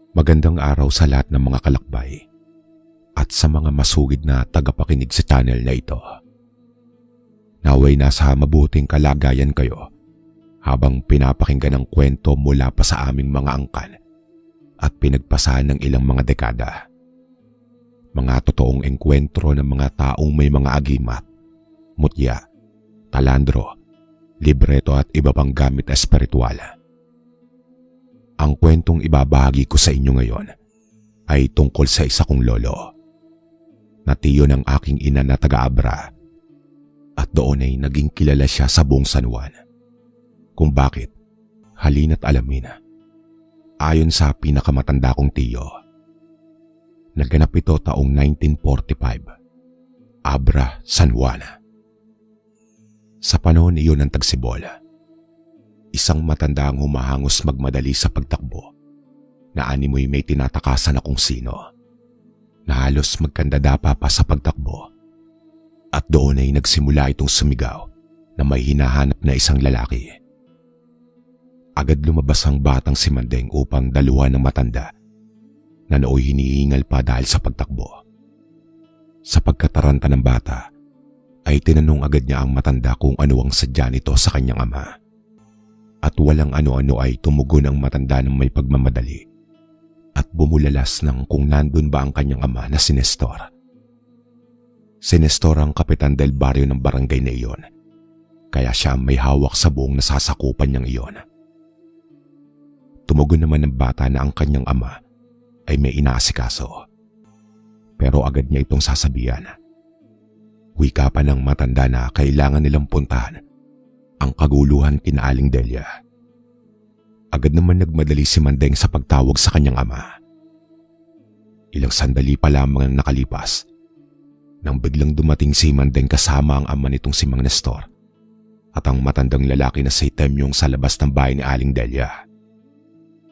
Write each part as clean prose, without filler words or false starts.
Magandang araw sa lahat ng mga kalakbay at sa mga masugid na tagapakinig sa channel na ito. Naway nasa mabuting kalagayan kayo habang pinapakinggan ang kwento mula pa sa aming mga angkan at pinagpasahan ng ilang mga dekada. Mga totoong engkwentro ng mga taong may mga agimat, mutya, talandro, libreto at iba pang gamit espiritual. Ang kwentong ibabahagi ko sa inyo ngayon ay tungkol sa isa kong lolo na tiyo ng aking ina na taga-Abra, at doon ay naging kilala siya sa buong San Juan. Kung bakit, halina't alamin. Ayon sa pinakamatanda kong tiyo, naganap ito taong 1945, Abra, San Juan. Sa panahon iyon ng Tagsibol, isang matanda ang humahangos magmadali sa pagtakbo na animoy may tinatakasan na kung sino, na halos magkandadapa pa sa pagtakbo, at doon ay nagsimula itong sumigaw na may hinahanap na isang lalaki. Agad lumabas ang batang si Mandeng upang daluhan ng matanda na nooy hinihingal pa dahil sa pagtakbo. Sa pagkataranta ng bata ay tinanong agad niya ang matanda kung ano ang sadya nito sa kanyang ama. At walang ano-ano ay tumugon ang matanda ng may pagmamadali at bumulalas ng kung nandun ba ang kanyang ama na si Nestor. Si Nestor ang kapitan del baryo ng barangay na iyon, kaya siya may hawak sa buong nasasakupan niyang iyon. Tumugon naman ng bata na ang kanyang ama ay may inaasikaso, pero agad niya itong sasabihan. Wika pa ng matanda na kailangan nilang puntahan ang kaguluhan kina Aling Delia. Agad naman nagmadali si Mandeng sa pagtawag sa kanyang ama. Ilang sandali pa lamang ang nakalipas nang biglang dumating si Mandeng kasama ang ama nitong si Mang Nestor at ang matandang lalaki na si Temyong sa labas ng bahay ni Aling Delia.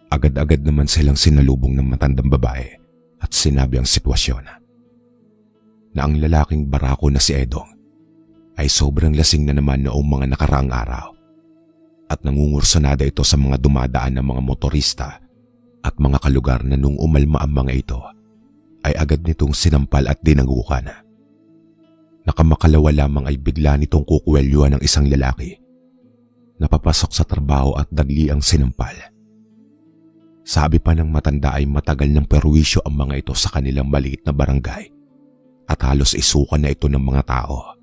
Agad-agad naman silang sinalubong ng matandang babae at sinabi ang sitwasyon, na ang lalaking barako na si Edong ay sobrang lasing na naman noong mga nakaraang araw at nangungursunada ito sa mga dumadaan ng mga motorista at mga kalugar na nung umalma ang mga ito ay agad nitong sinampal at dinagukan. Nakamakalawa lamang ay bigla nitong kukwelyuhan ng isang lalaki na papasok sa trabaho at dagli ang sinampal. Sabi pa ng matanda ay matagal ng perwisyo ang mga ito sa kanilang maliit na barangay at halos isukan na ito ng mga tao.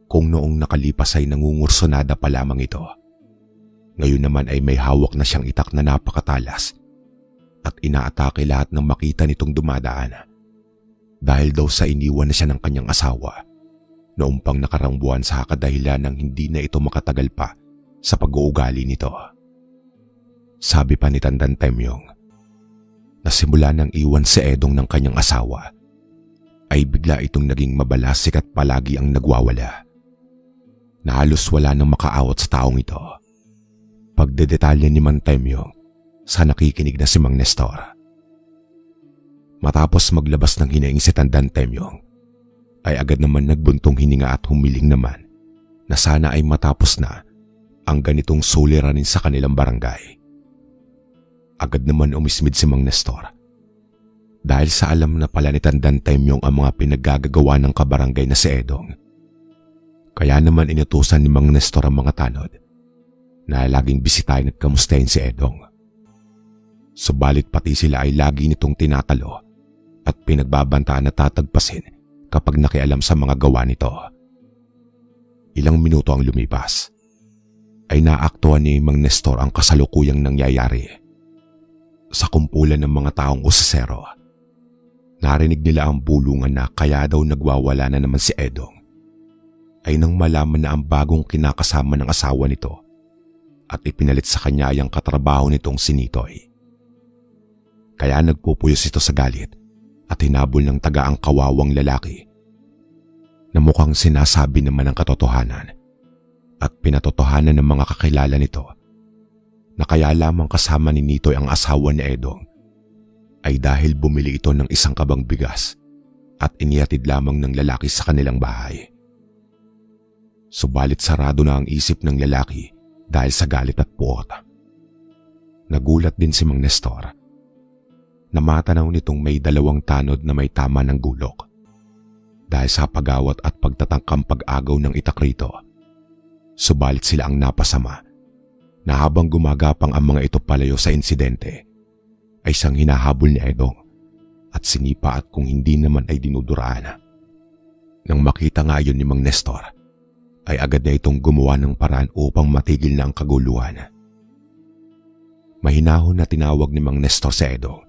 Kung noong nakalipas ay nangungursunada pa lamang ito, ngayon naman ay may hawak na siyang itak na napakatalas at inaatake lahat ng makita nitong dumadaan dahil daw sa iniwan na siya ng kanyang asawa noong pang nakarang buwan sa kadahilan ng hindi na ito makatagal pa sa pag-uugali nito. Sabi pa ni Tandang Temyong na simula nang iwan si Edong ng kanyang asawa ay bigla itong naging mabalasik at palagi ang nagwawala, na halos wala nang makaawat sa taong ito. Pagdedetalya ni Mang Temyong sa nakikinig na si Mang Nestor. Matapos maglabas ng hinaing si Tandang Temyong ay agad naman nagbuntong hininga at humiling naman na sana ay matapos na ang ganitong suliranin sa kanilang barangay. Agad naman umismid si Mang Nestor dahil sa alam na pala ni Tandang Temyong ang mga pinaggagawa ng kabarangay na si Edong. Kaya naman inutusan ni Mang Nestor ang mga tanod na laging bisitahin at kamustahin si Edong. Subalit pati sila ay lagi nitong tinatalo at pinagbabantaan na tatagpasin kapag nakialam sa mga gawa nito. Ilang minuto ang lumipas ay naaktuhan ni Mang Nestor ang kasalukuyang nangyayari. Sa kumpulan ng mga taong usasero, narinig nila ang bulungan na kaya daw nagwawala na naman si Edong ay nang malaman na ang bagong kinakasama ng asawa nito at ipinalit sa kanya ang katrabaho nitong si Nitoy. Kaya nagpupuyos ito sa galit at hinabol ng taga ang kawawang lalaki na mukhang sinasabi naman ang katotohanan at pinatotohanan ng mga kakilala nito na kaya lamang kasama ni Nitoy ang asawa ni Edong ay dahil bumili ito ng isang kabang bigas at inihatid lamang ng lalaki sa kanilang bahay. Subalit sarado na ang isip ng lalaki dahil sa galit at puot. Nagulat din si Mang Nestor na matanaw nitong may 2 tanod na may tama ng gulok. Dahil sa pagawat at pagtatangkang pag-agaw ng itak rito, subalit sila ang napasama na habang gumagapang ang mga ito palayo sa insidente, ay siyang hinahabol ni Edong at sinipa at kung hindi naman ay dinuduraan. Nang makita nga yun ni Mang Nestor, ay agad na itong gumawa ng paraan upang matigil na ang kaguluhan. Mahinahon na tinawag ni Mang Nestor si Edong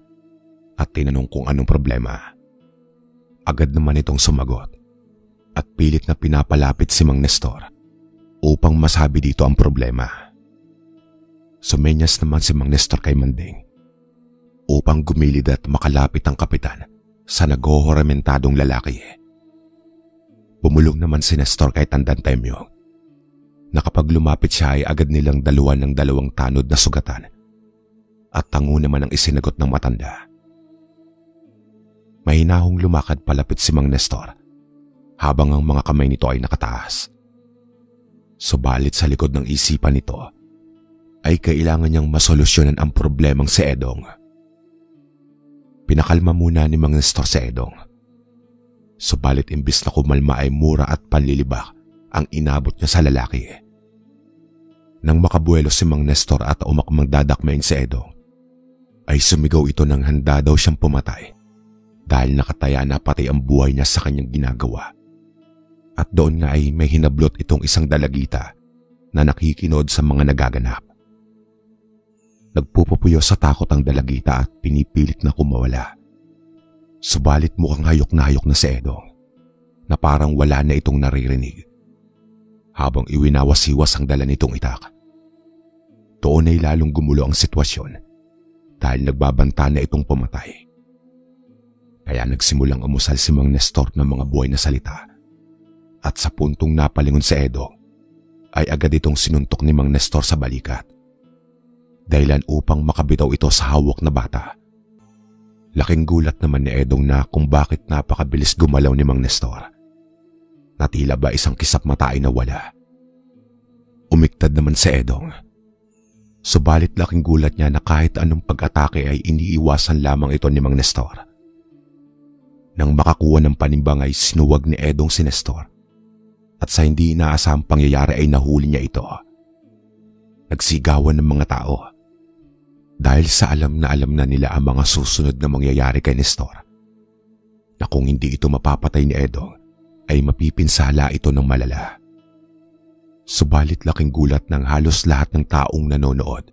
at tinanong kung anong problema. Agad naman itong sumagot at pilit na pinapalapit si Mang Nestor upang masabi dito ang problema. Sumenyas naman si Mang Nestor kay Manding upang gumilid at makalapit ang kapitan sa naghohoramentadong lalaki. Bumulong naman si Nestor kay Tandang Temyo na kapag lumapit siya ay agad nilang daluan ng 2 tanod na sugatan at tango naman ang isinagot ng matanda. Mahinahong lumakad palapit si Mang Nestor habang ang mga kamay nito ay nakataas. Subalit sa likod ng isipan nito ay kailangan niyang masolusyonan ang problemang si Edong. Pinakalma muna ni Mang Nestor si Edong. Subalit imbis na kumalma ay mura at panlilibak ang inabot niya sa lalaki. Nang makabuelo si Mang Nestor at umakmang dadakmain si Edong, ay sumigaw ito ng handa daw siyang pumatay dahil nakataya na pati ang buhay niya sa kanyang ginagawa. At doon nga ay may hinablot itong isang dalagita na nakikinod sa mga nagaganap. Nagpupupuyo sa takot ang dalagita at pinipilit na kumawala. Subalit mukhang hayok na si Edong na parang wala na itong naririnig. Habang iwinawas-iwas ang dala nitong itak, doon ay lalong gumulo ang sitwasyon dahil nagbabanta na itong pumatay. Kaya nagsimulang umusal si Mang Nestor ng mga buhay na salita at sa puntong napalingon si Edong ay agad itong sinuntok ni Mang Nestor sa balikat. Dahilan upang makabitaw ito sa hawak na bata. Laking gulat naman ni Edong na kung bakit napakabilis gumalaw ni Mang Nestor. Na tila ba isang kisap mata ay nawala. Umiktad naman si Edong. Subalit laking gulat niya na kahit anong pag-atake ay iniiwasan lamang ito ni Mang Nestor. Nang makakuha ng panimbang ay sinuwag ni Edong si Nestor at sa hindi inaasahang pangyayari ay nahuli niya ito. Nagsigawan ng mga tao dahil sa alam na nila ang mga susunod na mangyayari kay Nestor na kung hindi ito mapapatay ni Edong ay mapipinsala ito ng malala. Subalit laking gulat ng halos lahat ng taong nanonood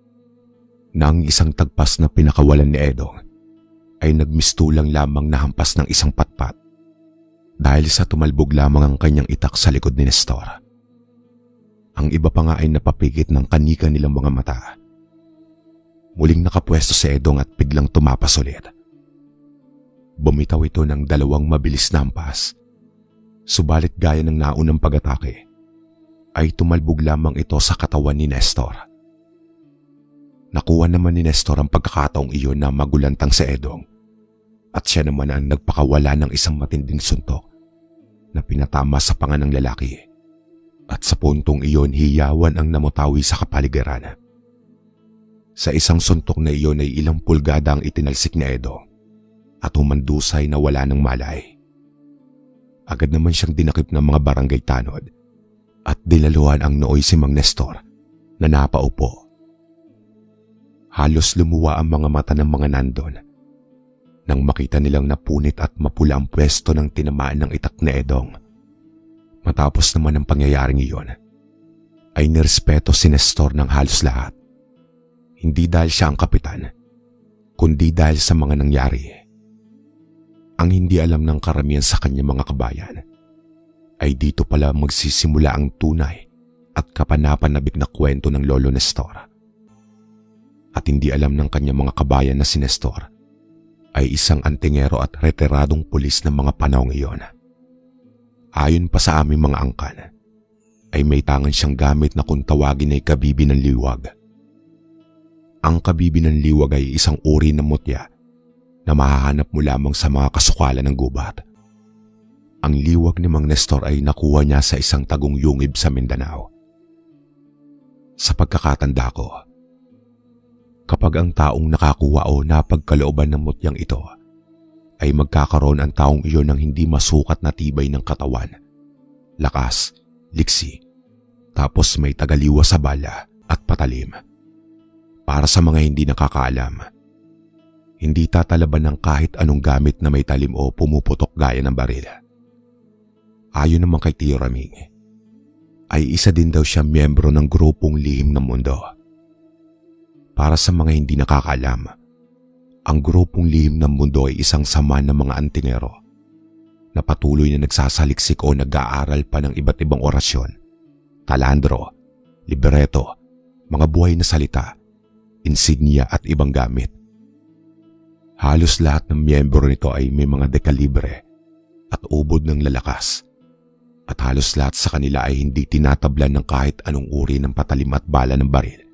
na ang isang tagpas na pinakawalan ni Edong ay nagmistulang lamang na hampas ng isang patpat dahil sa tumalbog lamang ang kanyang itak sa likod ni Nestor. Ang iba pa nga ay napapikit ng kanika nilang mga mata. Muling nakapwesto si Edong at biglang tumapas ulit. Bumitaw ito ng 2 mabilis na hampas. Subalit gaya ng naunang pag-atake, ay tumalbog lamang ito sa katawan ni Nestor. Nakuha naman ni Nestor ang pagkakataong iyon na magulantang si Edong at siya naman ang nagpakawala ng isang matinding suntok na pinatama sa panga ng lalaki at sa puntong iyon hiyawan ang namutawi sa kapaligiran. Sa isang suntok na iyon ay ilang pulgada ang itinalsik ni Edong at humandusay na wala ng malay. Agad naman siyang dinakip ng mga barangay tanod at dinaluhan ang nooy si Mang Nestor na napaupo. Halos lumuwa ang mga mata ng mga nandon nang makita nilang napunit at mapula ang pwesto ng tinamaan ng itak ni Edong. Matapos naman ang pangyayaring iyon, ay nirespeto si Nestor ng halos lahat. Hindi dahil siya ang kapitan, kundi dahil sa mga nangyari. Ang hindi alam ng karamihan sa kanyang mga kabayan ay dito pala magsisimula ang tunay at kapanapanabik na kwento ng Lolo Nestor. At hindi alam ng kanyang mga kabayan na si Nestor ay isang antingero at retiradong pulis ng mga panahong iyon. Ayon pa sa aming mga angkan, ay may tangan siyang gamit na kung tawagin ay kabibi ng liwag. Ang kabibi ng liwag ay isang uri ng mutya na mahahanap mo lamang sa mga kasukalan ng gubat. Ang liwag ni Mang Nestor ay nakuha niya sa isang tagong yungib sa Mindanao. Sa pagkakatanda ko, kapag kapag ang taong nakakuha o napagkalooban ng mutyang ito ay magkakaroon ang taong iyon ng hindi masukat na tibay ng katawan, lakas, liksi, tapos may tagaliwa sa bala at patalim. Para sa mga hindi nakakaalam, hindi tatalaban ng kahit anong gamit na may talim o pumuputok gaya ng baril. Ayon naman kay Tio Raming, ay isa din daw siya miyembro ng grupong Lihim ng Mundo. Para sa mga hindi nakakaalam, ang grupong Lihim ng Mundo ay isang sama ng mga antingero na patuloy na nagsasaliksik o nag-aaral pa ng iba't ibang orasyon, talandro, libreto, mga buhay na salita, insignia at ibang gamit. Halos lahat ng miyembro nito ay may mga dekalibre at ubod ng lalakas, at halos lahat sa kanila ay hindi tinatablan ng kahit anong uri ng patalim at bala ng baril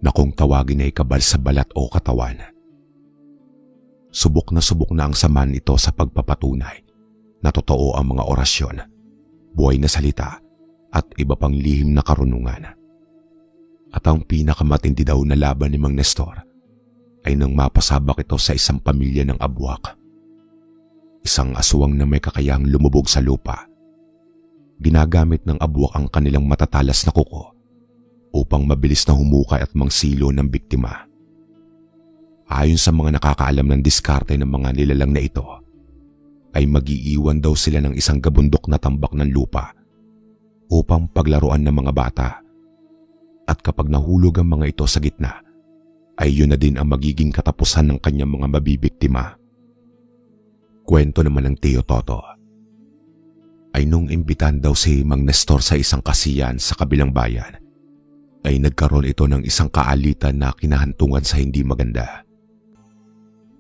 na kung tawagin ay kabal sa balat o katawan. Subok na ang saman ito sa pagpapatunay na totoo ang mga orasyon, buhay na salita at iba pang lihim na karunungan. At ang pinakamatindi daw na laban ni Mang Nestor ay nang mapasabak ito sa isang pamilya ng abwak. Isang aswang na may kakayahang lumubog sa lupa. Ginagamit ng abwak ang kanilang matatalas na kuko upang mabilis na humukay at mangsilo ng biktima. Ayon sa mga nakakaalam ng diskarte ng mga nilalang na ito, ay mag-iiwan daw sila ng isang gabundok na tambak ng lupa upang paglaruan ng mga bata. At kapag nahulog ang mga ito sa gitna, ay yun na din ang magiging katapusan ng kanyang mga mabibiktima. Kwento naman ng Tio Toto ay nung imbitan daw si Mang Nestor sa isang kasiyan sa kabilang bayan, ay nagkaroon ito ng isang kaalitan na kinahantungan sa hindi maganda.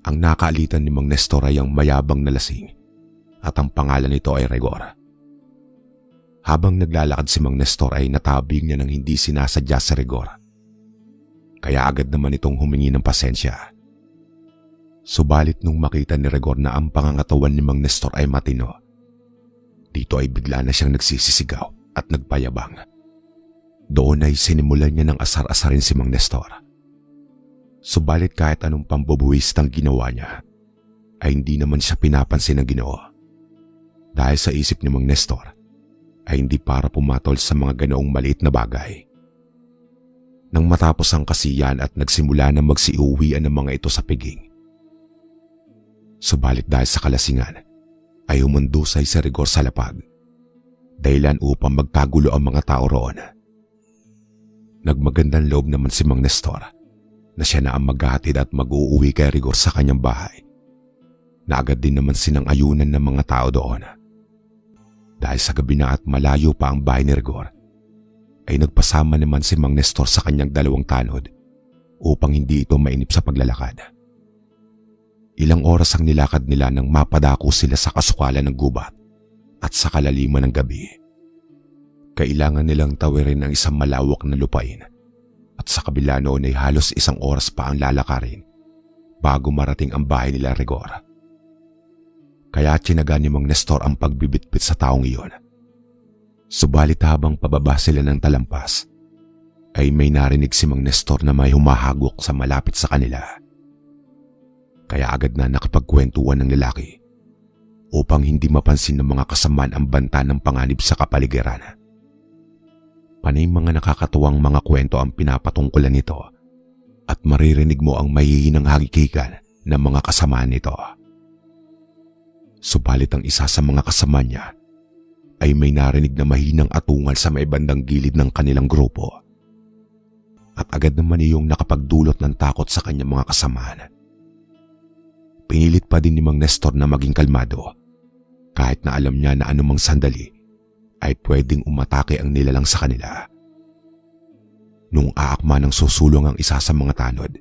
Ang nakaalitan ni Mang Nestor ay ang mayabang na lasing at ang pangalan nito ay Rigor. Habang naglalakad si Mang Nestor ay natabing niya ng hindi sinasadya si Rigor. Kaya agad naman itong humingi ng pasensya. Subalit nung makita ni Rigor na ang pangangatawan ni Mang Nestor ay matino, dito ay bigla na siyang nagsisisigaw at nagpayabang. Doon ay sinimulan niya ng asar-asarin si Mang Nestor. Subalit kahit anong pambubuwis ang ginawa niya, ay hindi naman siya pinapansin ng Ginoo. Dahil sa isip ni Mang Nestor, ay hindi para pumatol sa mga ganoong maliit na bagay. Nang matapos ang kasiyan at nagsimula na magsiuwian ng mga ito sa piging. Subalit dahil sa kalasingan, ay umundusay si Rigor sa lapag, dahilan upang magkagulo ang mga tao roon. Nagmagandang loob naman si Mang Nestor na siya na ang maghahatid at mag-uuwi kay Rigor sa kanyang bahay, na agad din naman sinang-ayunan ng mga tao doon. Dahil sa gabi na at malayo pa ang bahay ni Rigor, ay nagpasama naman si Mang Nestor sa kanyang dalawang tanod upang hindi ito mainip sa paglalakad. Ilang oras ang nilakad nila nang mapadako sila sa kasukalan ng gubat at sa kalaliman ng gabi. Kailangan nilang tawirin ang isang malawak na lupain at sa kabila noon ay halos isang oras pa ang lalakarin bago marating ang bahay nila Rigor. Kaya tinaga ni Mang Nestor ang pagbibitbit sa taong iyon. Subalit habang pababa sila ng talampas, ay may narinig si Mang Nestor na may humahagok sa malapit sa kanila. Kaya agad na nakapagkwentuhan ng lalaki upang hindi mapansin ng mga kasamaan ang banta ng panganib sa kapaligiran. Panay mga nakakatuwang mga kwento ang pinapatungkulan nito at maririnig mo ang mahihinang hagikikan ng mga kasamaan nito. Subalit ang isa sa mga kasama niya ay may narinig na mahinang atungal sa may bandang gilid ng kanilang grupo. At agad naman iyong nakapagdulot ng takot sa kanyang mga kasamaan. Pinilit pa din ni Mang Nestor na maging kalmado kahit na alam niya na anumang sandali ay pwedeng umatake ang nilalang sa kanila. Nung aakma ng susulong ang isa sa mga tanod,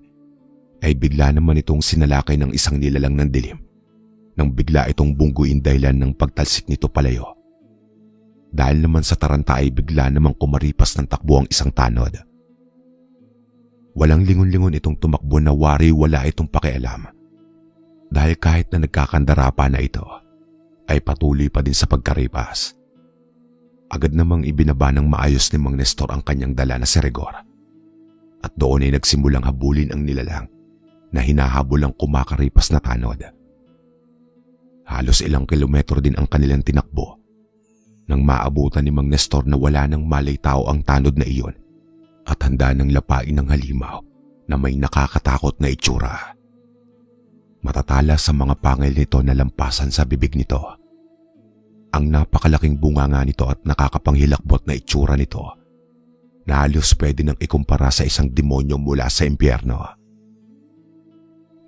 ay bigla naman itong sinalakay ng isang nilalang ng dilim nang bigla itong bungguin dahilan ng pagtalsik nito palayo. Dahil naman sa taranta ay bigla namang kumaripas ng takbo ang isang tanod. Walang lingon-lingon itong tumakbo na wari wala itong pakialam. Dahil kahit na nagkakandara pa na ito, ay patuloy pa din sa pagkaripas. Agad namang ibinaba ng maayos ni Mang Nestor ang kanyang dala na si Rigor. at doon ay nagsimulang habulin ang nilalang na hinahabol ang kumakaripas na tanod. Halos ilang kilometro din ang kanilang tinakbo nang maabutan ni Mang Nestor na wala nang malay tao ang tanod na iyon at handa nang lapain ng halimaw na may nakakatakot na itsura. Matatala sa mga pangil nito na lampasan sa bibig nito. Ang napakalaking bunganga nito at nakakapanghilakbot na itsura nito na halos pwede nang ikumpara sa isang demonyo mula sa impyerno.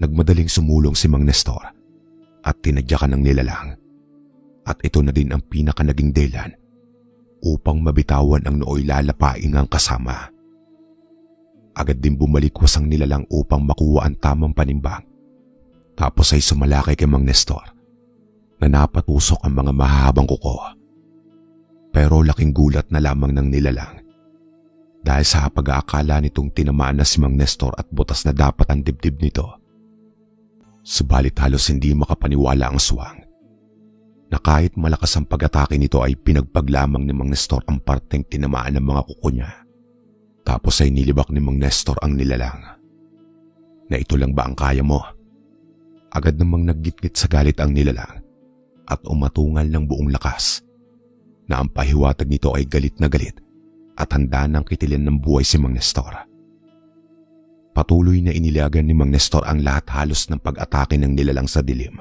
Nagmadaling sumulong si Mang Nestor at tinadyakan ng nilalang at ito na din ang pinaka naging dahilan upang mabitawan ang nooy lalapain ang kasama. Agad din bumalikwas ang nilalang upang makuha ang tamang panimbang. Tapos ay sumalakay kay Mang Nestor na napatusok ang mga mahahabang kuko. Pero laking gulat na lamang ng nilalang dahil sa pag-aakala nitong tinamaan na si Mang Nestor at butas na dapat ang dibdib nito. Subalit halos hindi makapaniwala ang swang na kahit malakas ang pag-atake nito ay pinagpaglamang ni Mang Nestor ang parteng tinamaan ng mga kuko niya. Tapos ay nilibak ni Mang Nestor ang nilalang. Na ito lang ba ang kaya mo? Agad namang naggitgit sa galit ang nilalang at umatungal ng buong lakas na ang pahiwatig nito ay galit na galit at handa nang kitilin ng buhay si Mang Nestor. Patuloy na inilagan ni Mang Nestor ang lahat halos ng pag-atake ng nilalang sa dilim.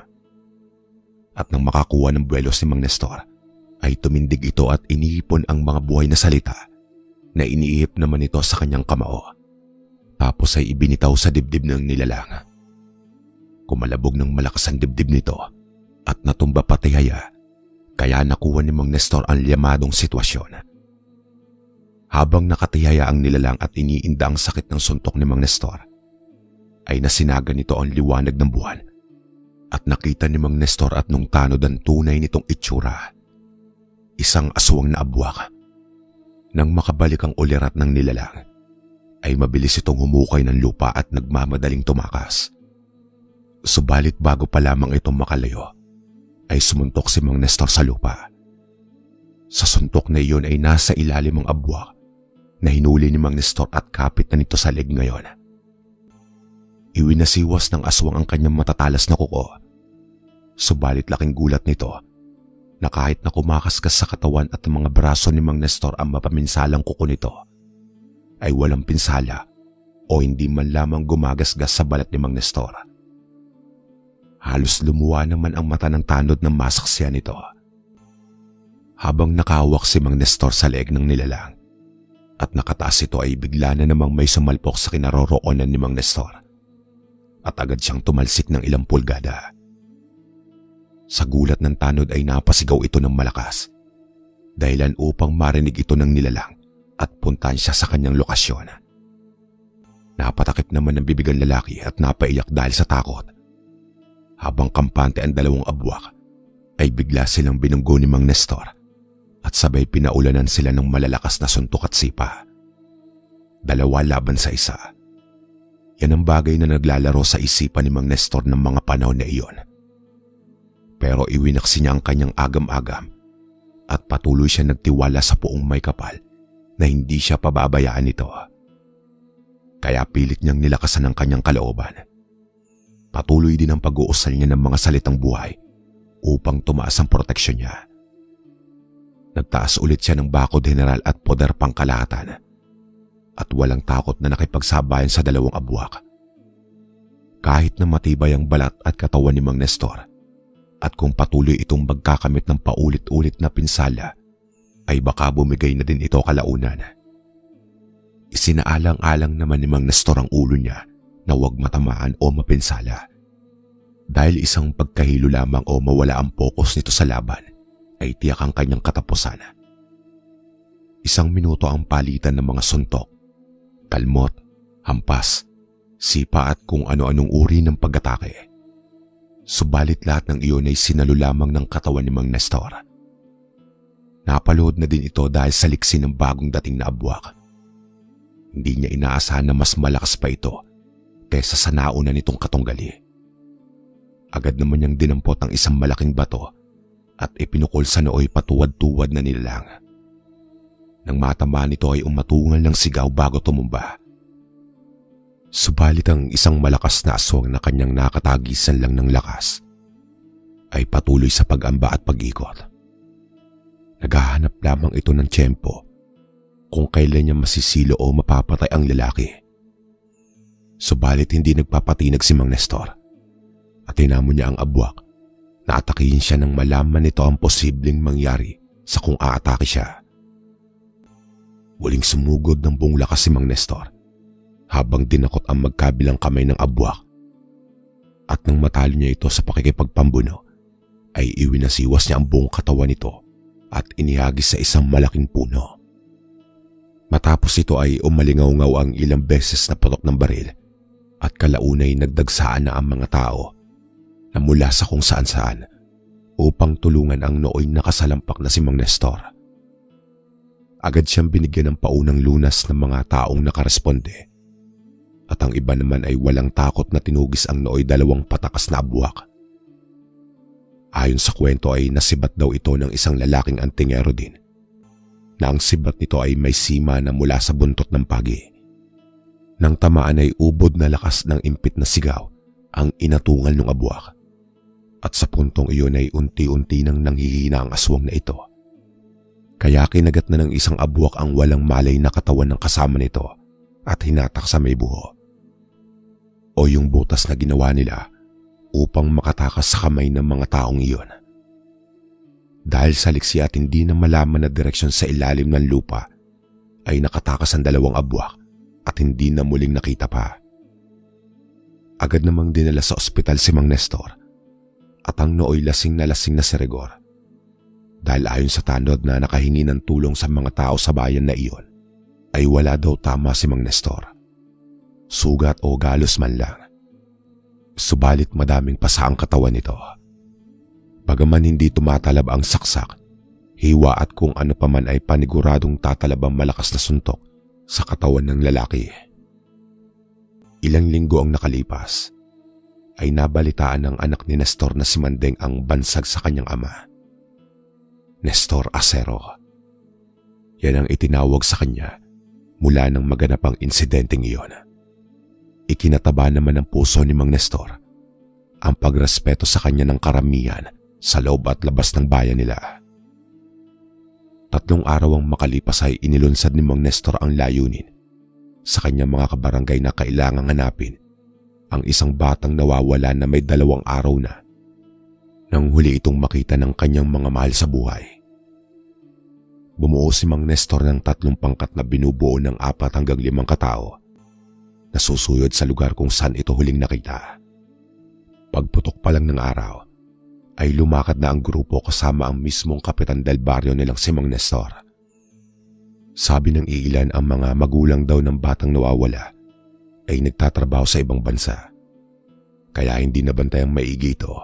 At nang makakuha ng buwelo si Mang Nestor ay tumindig ito at iniipon ang mga buhay na salita na iniihip naman ito sa kanyang kamao. Tapos ay ibinitaw sa dibdib ng nilalang. Kumalabog ng malakas ang dibdib nito at natumba patihaya kaya nakuha ni Mang Nestor ang liyamadong sitwasyon. Habang nakatihaya ang nilalang at iniinda ang sakit ng suntok ni Mang Nestor, ay nasinaga nito ang liwanag ng buwan at nakita ni Mang Nestor at nung tanod ang tunay nitong itsura. Isang aswang na abwak. Nang makabalik ang ulirat ng nilalang, ay mabilis itong humukay ng lupa at nagmamadaling tumakas. Subalit bago pa lamang itong makalayo, ay sumuntok si Mang Nestor sa lupa. Sa suntok na iyon ay nasa ilalim ang abwak na hinuli ni Mang Nestor at kapit na nito sa leg ngayon. Iwinasiwas ng aswang ang kanyang matatalas na kuko. Subalit laking gulat nito na kahit na kumakaskas sa katawan at mga braso ni Mang Nestor ang mapaminsalang kuko nito, ay walang pinsala o hindi man lamang gumagasgas sa balat ni Mang Nestor. Halos lumuwa naman ang mata ng tanod ng masaksiyan nito. Habang nakahawak si Mang Nestor sa leeg ng nilalang at nakataas ito ay bigla na namang may sumalpok sa kinaroroonan ni Mang Nestor at agad siyang tumalsik ng ilang pulgada. Sa gulat ng tanod ay napasigaw ito ng malakas dahilan upang marinig ito ng nilalang at puntahan siya sa kanyang lokasyon. Napatakip naman ng bibig ang lalaki at napaiyak dahil sa takot. Habang kampante ang dalawang abwak, ay bigla silang binunggo ni Mang Nestor at sabay pinaulanan sila ng malalakas na suntok at sipa. 2 laban sa 1. Yan ang bagay na naglalaro sa isipan ni Mang Nestor ng mga panahon na iyon. Pero iwinaksi niya ang kanyang agam-agam at patuloy siya nagtiwala sa Poong may kapal na hindi siya pababayaan nito. Kaya pilit niyang nilakasan ang kanyang kalooban. Patuloy din ang pag-uusal niya ng mga salitang buhay upang tumaas ang proteksyon niya. Nagtaas ulit siya ng Bako General at poder pangkalahatan at walang takot na nakipagsabayan sa dalawang abwak. Kahit na matibay ang balat at katawan ni Mang Nestor at kung patuloy itong magkakamit ng paulit-ulit na pinsala, ay baka bumigay na din ito kalaunan. Isinaalang-alang naman ni Mang Nestor ang ulo niya na huwag matamaan o mapinsala. Dahil isang pagkahilo lamang o mawala ang focus nito sa laban ay tiyak ang kanyang katapusan. 1 minuto ang palitan ng mga suntok, kalmot, hampas, sipa at kung ano-anong uri ng pag-atake. Subalit lahat ng iyon ay sinalo lamang ng katawan ni Mang Nestor. Napalood na din ito dahil sa liksi ng bagong dating na abwak. Hindi niya inaasahan na mas malakas pa ito kaysa sa nauna nitong katunggali. Agad naman niyang dinampot ang isang malaking bato at ipinukol sa nooy patuwad-tuwad na nilalang. Nang matamaan nito ay umatungal ng sigaw bago tumumba Subalit ang isang malakas na aswang na kanyang nakatagisan lang ng lakas ay patuloy sa pag-amba at pag-ikot. Naghahanap lamang ito ng tiyempo kung kailan niya masisilo o mapapatay ang lalaki. Subalit hindi nagpapatinag si Mang Nestor at tinamo niya ang abwak na atakihin siya nang malaman nito ang posibleng mangyari sa kung aatake siya. Muling sumugod ng buong lakas si Mang Nestor habang dinakot ang magkabilang kamay ng abwak, at nang matalo niya ito sa pakikipagpambuno ay iwinasiwas niya ang buong katawan nito at inihagis sa isang malaking puno. Matapos ito ay umalingaw-ngaw ang ilang beses na putok ng baril at kalaunay nagdagsaan na ang mga tao na mula sa kung saan-saan upang tulungan ang nooy nakasalampak na si Mang Nestor. Agad siyang binigyan ng paunang lunas ng mga taong nakaresponde at ang iba naman ay walang takot na tinugis ang nooy 2 patakas na abwak. Ayon sa kwento ay nasibat daw ito ng isang lalaking antingero din na ang sibat nito ay may sima na mula sa buntot ng pagi. Nang tamaan ay ubod na lakas ng impit na sigaw ang inatungal ng abwak at sa puntong iyon ay unti-unti nang nanghihina ang aswang na ito. Kaya kinagat na ng isang abwak ang walang malay na katawan ng kasama nito at hinatak sa may buho o yung butas na ginawa nila upang makatakas sa kamay ng mga taong iyon. Dahil sa liksi at hindi na malaman na direksyon sa ilalim ng lupa ay nakatakas ang 2 abwak at hindi na muling nakita pa. Agad namang dinala sa ospital si Mang Nestor at ang nooy lasing na si Rigor. Dahil ayon sa tanod na nakahingi ng tulong sa mga tao sa bayan na iyon, ay wala daw tama si Mang Nestor. Sugat o galos man lang. Subalit madaming pasa ang katawan nito. Bagaman hindi tumatalab ang saksak, hiwa at kung ano paman ay paniguradong tatalab ang malakas na suntok sa katawan ng lalaki. Ilang linggo ang nakalipas, ay nabalitaan ng anak ni Nestor na si Mandeng ang bansag sa kanyang ama. Nestor Acero. Yan ang itinawag sa kanya mula nang maganap ang insidenteng iyon. Ikinataba naman ng puso ni Mang Nestor ang pagrespeto sa kanya ng karamihan sa loob at labas ng bayan nila. 3 araw ang makalipas ay inilunsad ni Mang Nestor ang layunin sa kanyang mga kabarangay na kailangang hanapin ang isang batang nawawala na may 2 araw na nang huli itong makita ng kanyang mga mahal sa buhay. Bumuo si Mang Nestor ng 3 pangkat na binubuo ng 4 hanggang 5 katao na susuyod sa lugar kung saan ito huling nakita. Pagputok pa lang ng araw, ay lumakad na ang grupo kasama ang mismong kapitan del baryo nilang si Mang Nestor. Sabi ng iilan ang mga magulang daw ng batang nawawala ay nagtatrabaho sa ibang bansa, kaya hindi nabantayang maigi ito.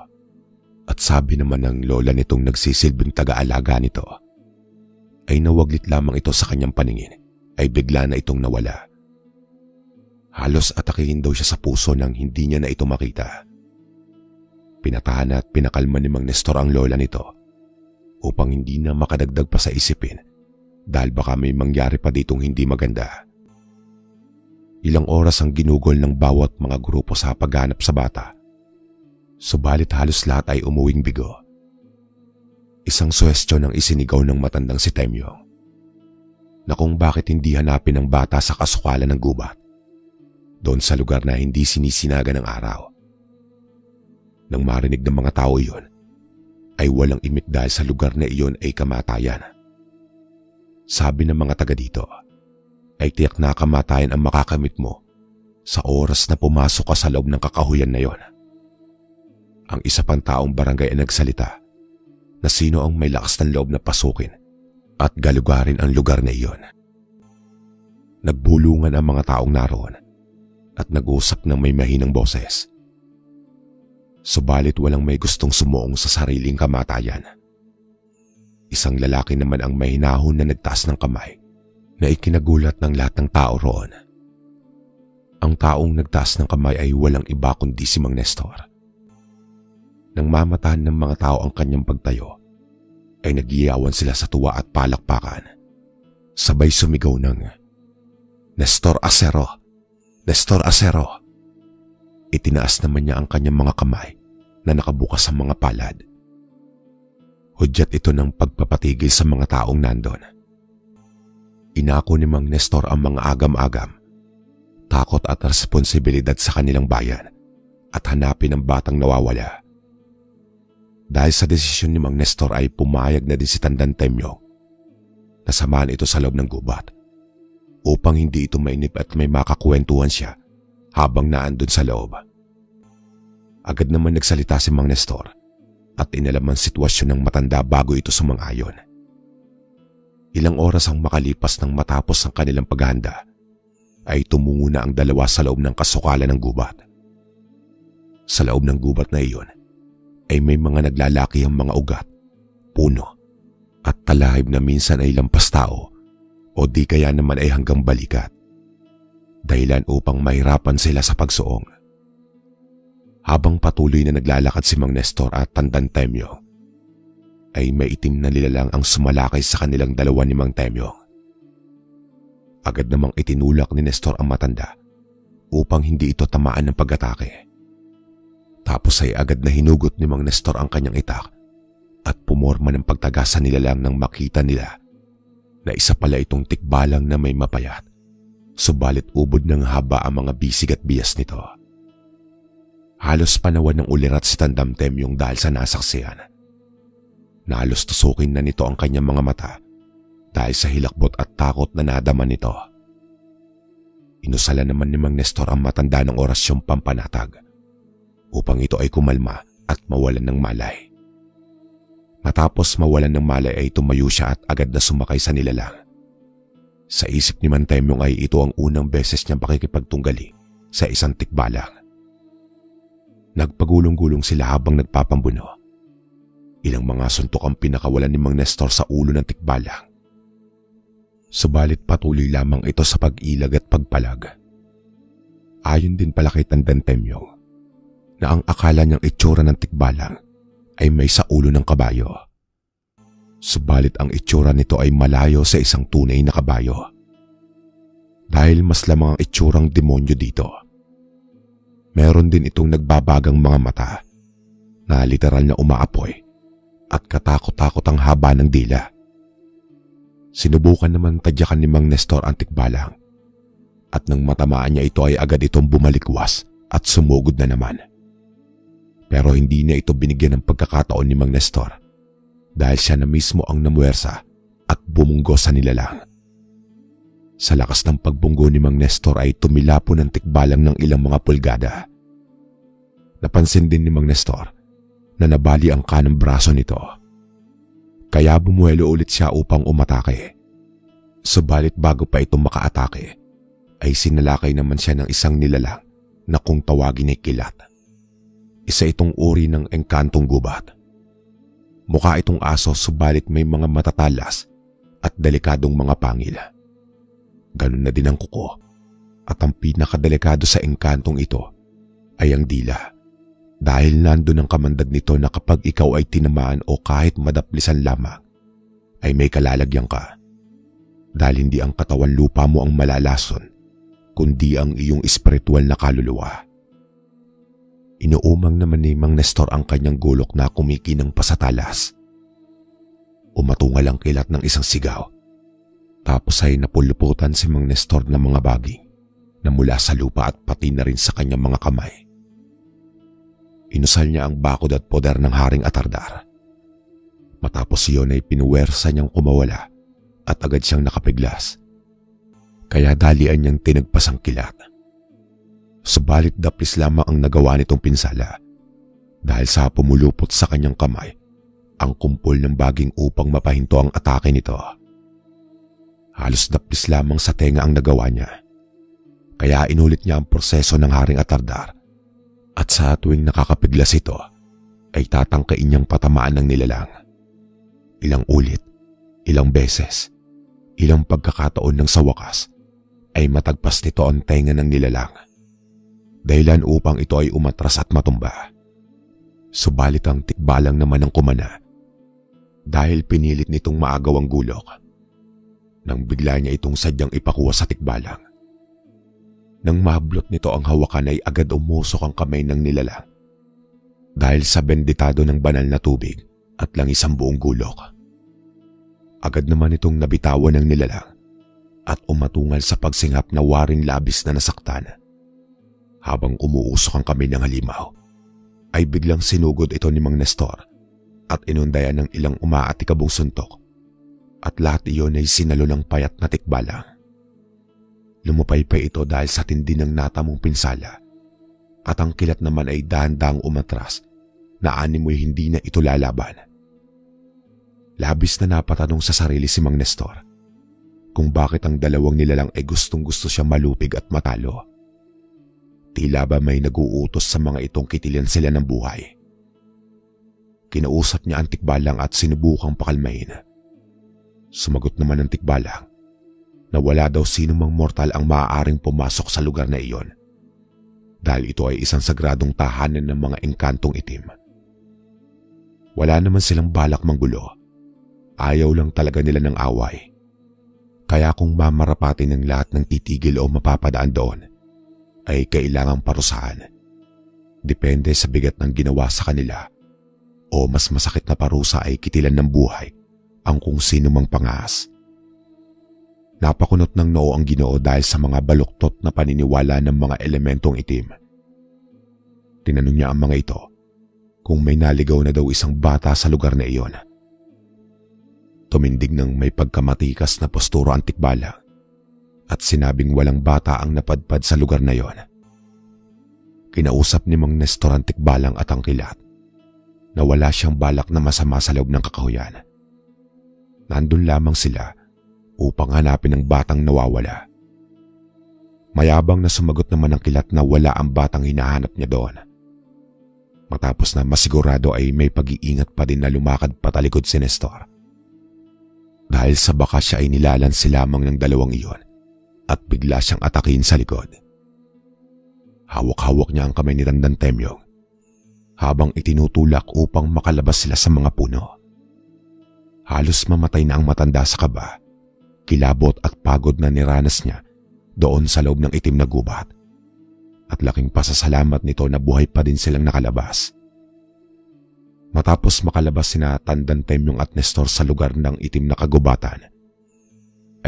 At sabi naman ng lola nitong nagsisilbing taga-alaga nito, ay nawaglit lamang ito sa kanyang paningin, ay bigla na itong nawala. Halos atakihin daw siya sa puso nang hindi niya na ito makita. Pinatahan at pinakalma ni Mang Nestor ang lola nito upang hindi na makadagdag pa sa isipin dahil baka may mangyari pa ditong hindi maganda. Ilang oras ang ginugol ng bawat mga grupo sa paghanap sa bata. Subalit halos lahat ay umuwing bigo. Isang suwestyon ang isinigaw ng matandang si Temyong na kung bakit hindi hanapin ang bata sa kasukalan ng gubat doon sa lugar na hindi sinisinaga ng araw. Nang marinig ng mga tao iyon, ay walang imik dahil sa lugar na iyon ay kamatayan. Sabi ng mga taga dito, ay tiyak na kamatayan ang makakamit mo sa oras na pumasok ka sa loob ng kakahuyan na iyon. Ang isa pang taong barangay ay nagsalita na sino ang may lakas ng loob na pasukin at galugarin ang lugar na iyon. Nagbulungan ang mga taong naroon at nag-usap ng may mahinang boses. Subalit walang may gustong sumuong sa sariling kamatayan. Isang lalaki naman ang may hinahon na nagtaas ng kamay na ikinagulat ng lahat ng tao roon. Ang taong nagtaas ng kamay ay walang iba kundi si Mang Nestor. Nang mamatahan ng mga tao ang kanyang pagtayo, ay nagiyawan sila sa tuwa at palakpakan. Sabay sumigaw ng, "Nestor Acero! Nestor Acero. Itinaas naman niya ang kanyang mga kamay na nakabukas sa mga palad. Hudyat ito ng pagpapatigil sa mga taong nandon. Inako ni Mang Nestor ang mga agam-agam, takot at responsibilidad sa kanilang bayan at hanapin ang batang nawawala. Dahil sa desisyon ni Mang Nestor ay pumayag na din si Tandang Temyong na samahan ito sa loob ng gubat upang hindi ito mainip at may makakwentuhan siya habang naandun sa loob. Agad naman nagsalita si Mang Nestor at inalam ang sitwasyon ng matanda bago ito sumang-ayon. Ilang oras ang makalipas nang matapos ang kanilang paghahanda ay tumungo na ang dalawa sa loob ng kasukalan ng gubat. Sa loob ng gubat na iyon ay may mga naglalaki ang mga ugat, puno at talahib na minsan ay lampas tao o di kaya naman ay hanggang balikat. Dahilan upang mahirapan sila sa pagsuong. Habang patuloy na naglalakad si Mang Nestor at Tandang Temyong, ay may itim na nilalang ang sumalakay sa kanilang dalawa ni Mang Temyong. Agad namang itinulak ni Nestor ang matanda upang hindi ito tamaan ng pag-atake. Tapos ay agad na hinugot ni Mang Nestor ang kanyang itak at pumorma ng pagtaga sa nilalang nang makita nila na isa pala itong tikbalang na may mapayat, subalit ubod ng haba ang mga bisig at bias nito. Halos panawan ng ulirat si Tandang Temyong dahil sa nasaksihan. Nahalos tusukin na nito ang kanyang mga mata dahil sa hilakbot at takot na nadama nito. Inusala naman ni Mang Nestor ang matanda ng orasyong pampanatag upang ito ay kumalma at mawalan ng malay. Matapos mawalan ng malay ay tumayo siya at agad na sumakay sa nilalang. Sa isip ni Mang Temyong ay ito ang unang beses niya pakikipagtunggali sa isang tikbalang. Nagpagulong-gulong sila habang nagpapambuno. Ilang mga suntok ang pinakawalan ni Mang Nestor sa ulo ng tikbalang. Subalit patuloy lamang ito sa pag-ilag at pagpalag. Ayon din pala kay Tandang Temyong na ang akala niyang itsura ng tikbalang ay may sa ulo ng kabayo. Subalit ang itsura nito ay malayo sa isang tunay na kabayo. Dahil mas lamang ang itsurang demonyo dito. Meron din itong nagbabagang mga mata na literal na umaapoy at katakot-takot ang haba ng dila. Sinubukan naman tadyakan ni Mang Nestor ang tikbalang at nang matamaan niya ito ay agad itong bumalikwas at sumugod na naman. Pero hindi na ito binigyan ng pagkakataon ni Mang Nestor dahil siya na mismo ang namuwersa at bumunggo sa nilalang. Sa lakas ng pagbunggo ni Mang Nestor ay tumilapo ng tikbalang ng ilang mga pulgada. Napansin din ni Mang Nestor na nabali ang kanang braso nito. Kaya bumuelo ulit siya upang umatake. Subalit bago pa ito makaatake, ay sinalakay naman siya ng isang nilalang na kung tawagin ay kilat. Isa itong uri ng engkantong gubat. Mukha itong aso subalit may mga matatalas at delikadong mga pangil. Ganun na din ang kuko at ang pinakadelikado sa engkantong ito ay ang dila. Dahil nandun ang kamandag nito na kapag ikaw ay tinamaan o kahit madaplisan lamang ay may kalalagyan ka. Dahil hindi ang katawan lupa mo ang malalason kundi ang iyong espiritual na kaluluwa. Inuumang naman ni Mang Nestor ang kanyang gulok na kumikinang pasatalas. Umatungal ang kilat ng isang sigaw. Tapos ay napuluputan si Mang Nestor ng mga baging na mula sa lupa at pati na rin sa kanyang mga kamay. Inusal niya ang bakod at poder ng Haring Atardar. Matapos iyon ay pinuwersa niyang kumawala at agad siyang nakapiglas. Kaya dalian niyang tinagpas ang kilat. Subalit daplis lamang ang nagawa nitong pinsala dahil sa pumulupot sa kanyang kamay ang kumpol ng baging upang mapahinto ang atake nito. Halos daplis lamang sa tenga ang nagawa niya. Kaya inulit niya ang proseso ng Haring Atardar at sa tuwing nakakapiglas ito ay tatangkain niyang patamaan ng nilalang. Ilang ulit, ilang beses, ilang pagkakataon ng sa wakas ay matagpas nito ang tenga ng nilalang. Dahilan upang ito ay umatras at matumba. Subalit ang tikbalang naman ang kumana dahil pinilit nitong maagaw ang gulok. Nang bigla niya itong sadyang ipakuha sa tikbalang. Nang mahablot nito ang hawakan ay agad umusok ang kamay ng nilalang dahil sa benditado ng banal na tubig at langis ang buong gulok. Agad naman itong nabitawan ng nilalang at umatungal sa pagsingap na waring labis na nasaktan. Habang umuusok ang kamay ng halimaw, ay biglang sinugod ito ni Mang Nestor at inundayan ng ilang umaatikabong suntok at lahat iyon ay sinalo ng payat na tikbalang. Lumupaypay ito dahil sa tindi ng natamong pinsala at ang kilat naman ay dahan-dahang umatras na animoy hindi na ito lalaban. Labis na napatanong sa sarili si Mang Nestor kung bakit ang dalawang nilalang ay gustong-gusto siya malupig at matalo. Tila ba may nag-uutos sa mga itong kitilan sila ng buhay. Kinausap niya ang tikbalang at sinubukang pakalmain. Sumagot naman ang tikbalang na wala daw sino mang mortal ang maaaring pumasok sa lugar na iyon dahil ito ay isang sagradong tahanan ng mga engkantong itim. Wala naman silang balak manggulo. Ayaw lang talaga nila ng away. Kaya kung mamarapatin ng lahat ng titigil o mapapadaan doon, ay kailangang parusahan. Depende sa bigat ng ginawa sa kanila o mas masakit na parusa ay kitilan ng buhay ang kung sino mang pangaas. Napakunot ng noo ang Ginoo dahil sa mga baluktot na paniniwala ng mga elementong itim. Tinanong niya ang mga ito kung may naligaw na daw isang bata sa lugar na iyon. Tumindig ng may pagkamatikas na posturo ang tikbalang at sinabing walang bata ang napadpad sa lugar na iyon. Kinausap ni Mang Nestor ang tikbalang at ang kilat na wala siyang balak na masama sa loob ng kakahuyan. Nandun lamang sila upang hanapin ang batang nawawala. Mayabang na sumagot naman ang kilat na wala ang batang hinahanap niya doon. Matapos na masigurado ay may pag-iingat pa din na lumakad patalikod si Nestor. Dahil sa baka siya ay nilalansi lamang ng dalawang iyon at bigla siyang atakin sa likod. Hawak-hawak niya ang kamay ni Tandang Temyong habang itinutulak upang makalabas sila sa mga puno. Halos mamatay na ang matanda sa kaba, kilabot at pagod na niranas niya doon sa loob ng itim na gubat. At laking pasasalamat nito na buhay pa din silang nakalabas. Matapos makalabas sina Tandang Temyong at Nestor sa lugar ng itim na kagubatan,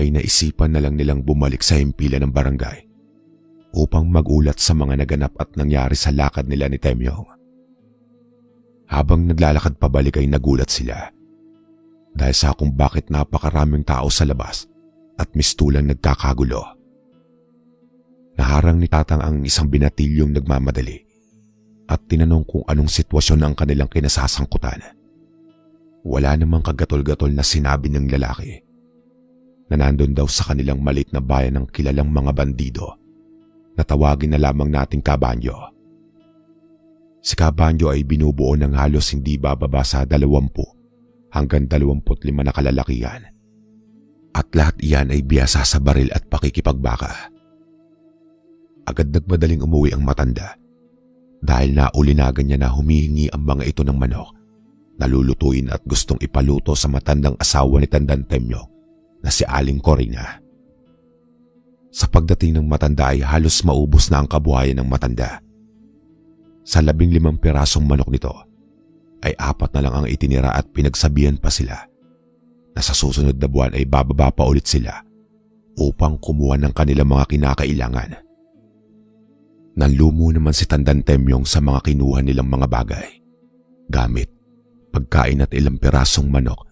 ay naisipan na lang nilang bumalik sa himpilan ng barangay upang magulat sa mga naganap at nangyari sa lakad nila ni Temyong. Habang naglalakad pabalik ay nagulat sila dahil sa kung bakit napakaraming tao sa labas at mistulang nagkakagulo. Naharang ni Tatang ang isang binatilyong nagmamadali at tinanong kung anong sitwasyon ang kanilang kinasasangkutan. Wala namang kagatol-gatol na sinabi ng lalaki na nandun daw sa kanilang malit na bayan ng kilalang mga bandido na tawagin na lamang nating Kabanyo. Si Kabanyo ay binubuo ng halos hindi bababa sa 20 hanggang 25 na kalalakihan at lahat iyan ay biyasa sa baril at pakikipagbaka. Agad nagmadaling umuwi ang matanda dahil naulinagan niya na humihingi ang mga ito ng manok na lulutuin at gustong ipaluto sa matandang asawa ni Tandang Temyong na si Aling Corina. Sa pagdating ng matanda ay halos maubos na ang kabuhayan ng matanda. Sa 15 pirasong manok nito ay 4 na lang ang itinira at pinagsabihan pa sila na sa susunod na buwan ay bababa pa ulit sila upang kumuha ng kanilang mga kinakailangan. Nanlumo naman si Tandang Temyong sa mga kinuha nilang mga bagay, gamit, pagkain at ilang pirasong manok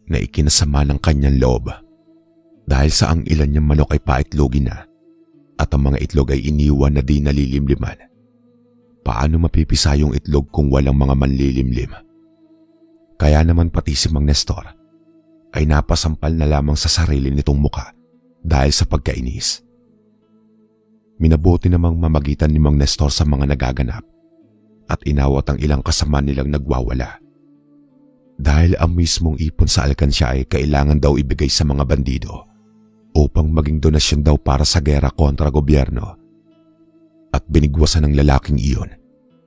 na ikinasama ng kanyang loob. Dahil sa ang ilan niyang manok ay paitlogin na at ang mga itlog ay iniwan na di nalilimliman. Paano mapipisa yung itlog kung walang mga manlilimlim? Kaya naman pati si Mang Nestor ay napasampal na lamang sa sarili nitong muka dahil sa pagkainis. Minabuti namang mamagitan ni Mang Nestor sa mga nagaganap at inawat ang ilang kasama nilang nagwawala. Dahil ang mismong ipon sa alkansya ay kailangan daw ibigay sa mga bandido upang maging donasyon daw para sa gera kontra gobyerno. At binigwasan ng lalaking iyon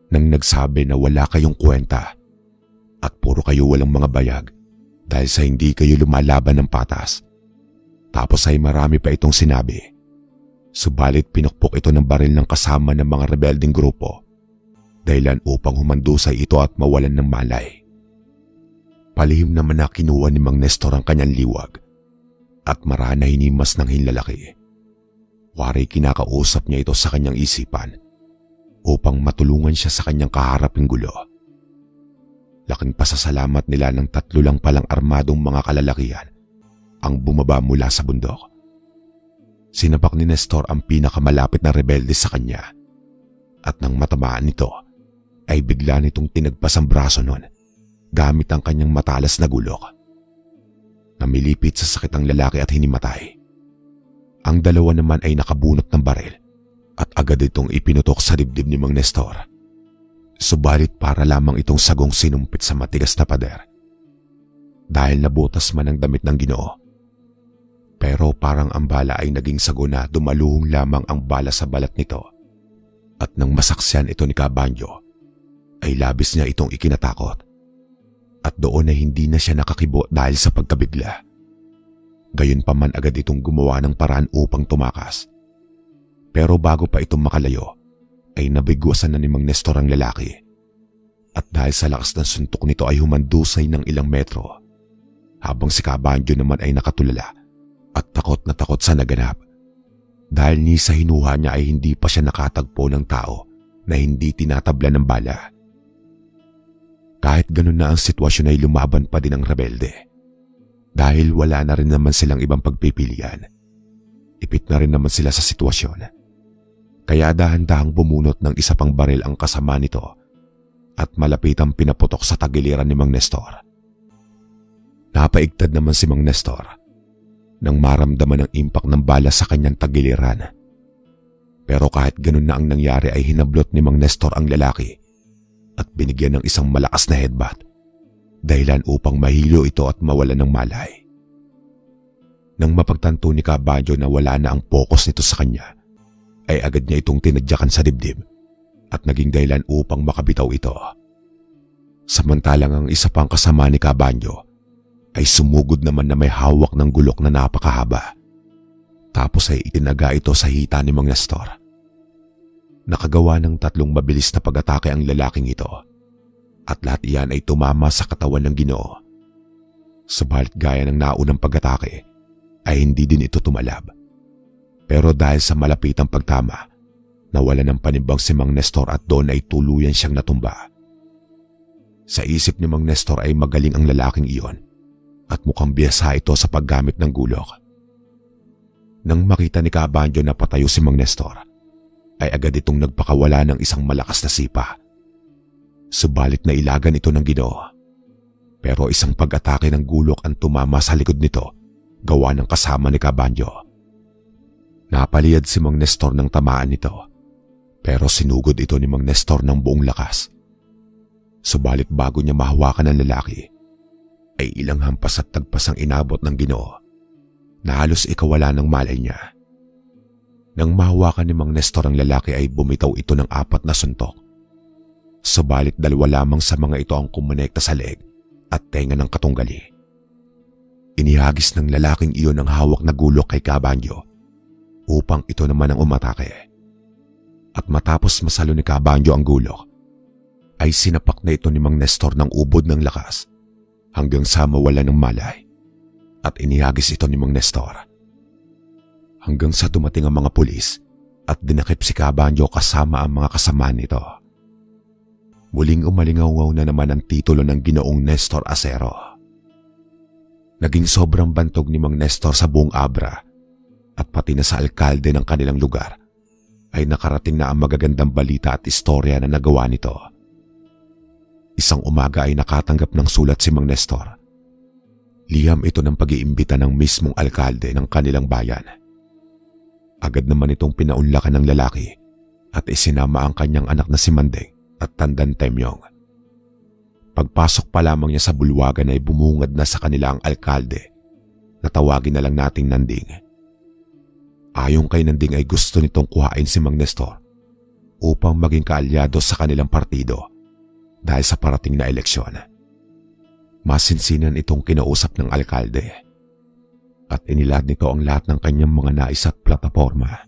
nang nagsabi na wala kayong kwenta at puro kayo walang mga bayag dahil sa hindi kayo lumalaban ng patas. Tapos ay marami pa itong sinabi Subalit pinukpok ito ng baril ng kasama ng mga rebelding grupo, dahilan upang humandusay ito at mawalan ng malay. Palihim naman na kinuha ni Mang Nestor ang kanyang liwag at marana hinimas ng hinlalaki. Waray kinakausap niya ito sa kanyang isipan upang matulungan siya sa kanyang kaharaping gulo. Laking pasasalamat nila ng 3 lang palang armadong mga kalalakihan ang bumaba mula sa bundok. Sinapak ni Nestor ang pinakamalapit na rebelde sa kanya at nang matamaan nito ay bigla nitong tinagpas ang braso nun gamit ang kanyang matalas na gulok. Namilipit sa sakit ang lalaki at hinimatay. Ang dalawa naman ay nakabunot ng baril at agad itong ipinutok sa dibdib ni Mang Nestor. Subalit para lamang itong sagong sinumpit sa matigas na pader. Dahil nabutas man ang damit ng Ginoo. Pero parang ang bala ay naging sago na dumaluhong lamang ang bala sa balat nito. At nang masaksiyan ito ni Cabanjo, ay labis niya itong ikinatakot. At doon ay hindi na siya nakakibo dahil sa pagkabigla. Gayunpaman agad itong gumawa ng paraan upang tumakas. Pero bago pa itong makalayo, ay nabigwasan na ni Mang Nestor ang lalaki. At dahil sa lakas ng suntok nito ay humandusay ng ilang metro. Habang si Cabanjo naman ay nakatulala at takot na takot sa naganap. Dahil ni sa hinuha niya ay hindi pa siya nakatagpo ng tao na hindi tinatabla ng bala. Kahit ganun na ang sitwasyon ay lumaban pa din ang rebelde. Dahil wala na rin naman silang ibang pagpipilian. Ipit na rin naman sila sa sitwasyon. Kaya dahan-dahang bumunot ng isa pang baril ang kasama nito at malapitang pinaputok sa tagiliran ni Mang Nestor. Napaigtad naman si Mang Nestor nang maramdaman ang impact ng bala sa kanyang tagiliran. Pero kahit ganun na ang nangyari ay hinablot ni Mang Nestor ang lalaki at binigyan ng isang malakas na headbutt dahilan upang mahilo ito at mawalan ng malay. Nang mapagtanto ni Cabanjo na wala na ang focus nito sa kanya, ay agad niya itong tinadyakan sa dibdib at naging dahilan upang makabitaw ito. Samantalang ang isa pang kasama ni Cabanjo ay sumugod naman na may hawak ng gulok na napakahaba. Tapos ay itinaga ito sa hita ni Mang Nestor. Nakagawa ng 3 mabilis na pag-atake ang lalaking ito at lahat iyan ay tumama sa katawan ng Ginoo. Subalit gaya ng naunang pag-atake ay hindi din ito tumalab. Pero dahil sa malapitang pagtama, nawala ng panimbang si Mang Nestor at doon ay tuluyan siyang natumba. Sa isip ni Mang Nestor ay magaling ang lalaking iyon at mukhang biyasa ito sa paggamit ng gulok. Nang makita ni Cabanjo na patayo si Mang Nestor, ay agad itong nagpakawala ng isang malakas na sipa. Subalit na ilagan ito ng Ginoo. Pero isang pag-atake ng gulok ang tumama sa likod nito, gawa ng kasama ni Cabanjo. Napaliyad si Mang Nestor ng tamaan nito, pero sinugod ito ni Mang Nestor ng buong lakas. Subalit bago niya mahawakan ang lalaki, ay ilang hampas at tagpas ang inabot ng Ginoo na halos ikawala ng malay niya. Nang mahawakan ni Mang Nestor ang lalaki ay bumitaw ito ng 4 na suntok. Subalit 2 lamang sa mga ito ang kumonekta sa leeg at tenga ng katunggali. Inihagis ng lalaking iyon ang hawak na gulok kay Cabanjo upang ito naman ang umatake. At matapos masalo ni Cabanjo ang gulok, ay sinapak na ito ni Mang Nestor ng ubod ng lakas hanggang sa mawala ng malay at inihagis ito ni Mang Nestor. Hanggang sa dumating ang mga pulis at dinakip si Cabanjo kasama ang mga kasama nito. Muling umalingaw na naman ang titulo ng Ginoong Nestor Acero. Naging sobrang bantog ni Mang Nestor sa buong Abra at pati na sa alkalde ng kanilang lugar ay nakarating na ang magagandang balita at istorya na nagawa nito. Isang umaga ay nakatanggap ng sulat si Mang Nestor. Liham ito ng pag-iimbita ng mismong alkalde ng kanilang bayan. Agad naman itong pinaunlakan ng lalaki at isinama ang kanyang anak na si Mandeng at Tandan Temyong. Pagpasok pa lamang niya sa bulwagan ay bumungad na sa kanila ang alkalde na tawagin na lang nating Nanding. Ayon kay Nanding ay gusto nitong kuhain si Mang Nestor upang maging kaalyado sa kanilang partido dahil sa parating na eleksyon. Masinsinan itong kinausap ng alkalde at inilad nito ang lahat ng kanyang mga nais at plataporma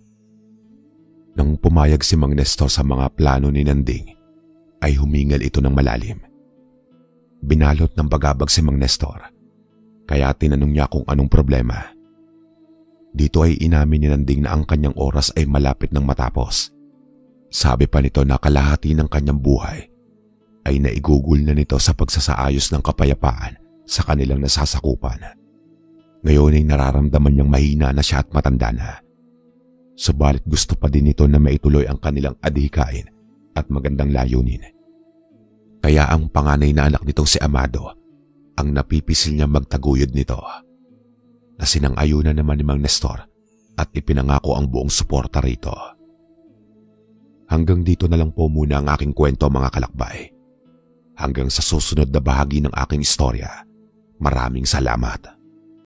Nang pumayag si Mang Nestor sa mga plano ni Nanding, ay humingal ito ng malalim. Binalot ng bagabag si Mang Nestor, kaya tinanong niya kung anong problema. Dito ay inamin ni Nanding na ang kanyang oras ay malapit ng matapos. Sabi pa nito na kalahati ng kanyang buhay ay naigugol na nito sa pagsasaayos ng kapayapaan sa kanilang nasasakupan. Ngayon ay nararamdaman niyang mahina na siya at matanda na. Subalit gusto pa din nito na maituloy ang kanilang adhikain at magandang layunin. Kaya ang panganay na anak nitong si Amado ang napipisil niya magtaguyod nito. Na sinang-ayunan naman ni Mang Nestor at ipinangako ang buong suporta rito. Hanggang dito na lang po muna ang aking kwento mga kalakbay. Hanggang sa susunod na bahagi ng aking istorya. Maraming salamat.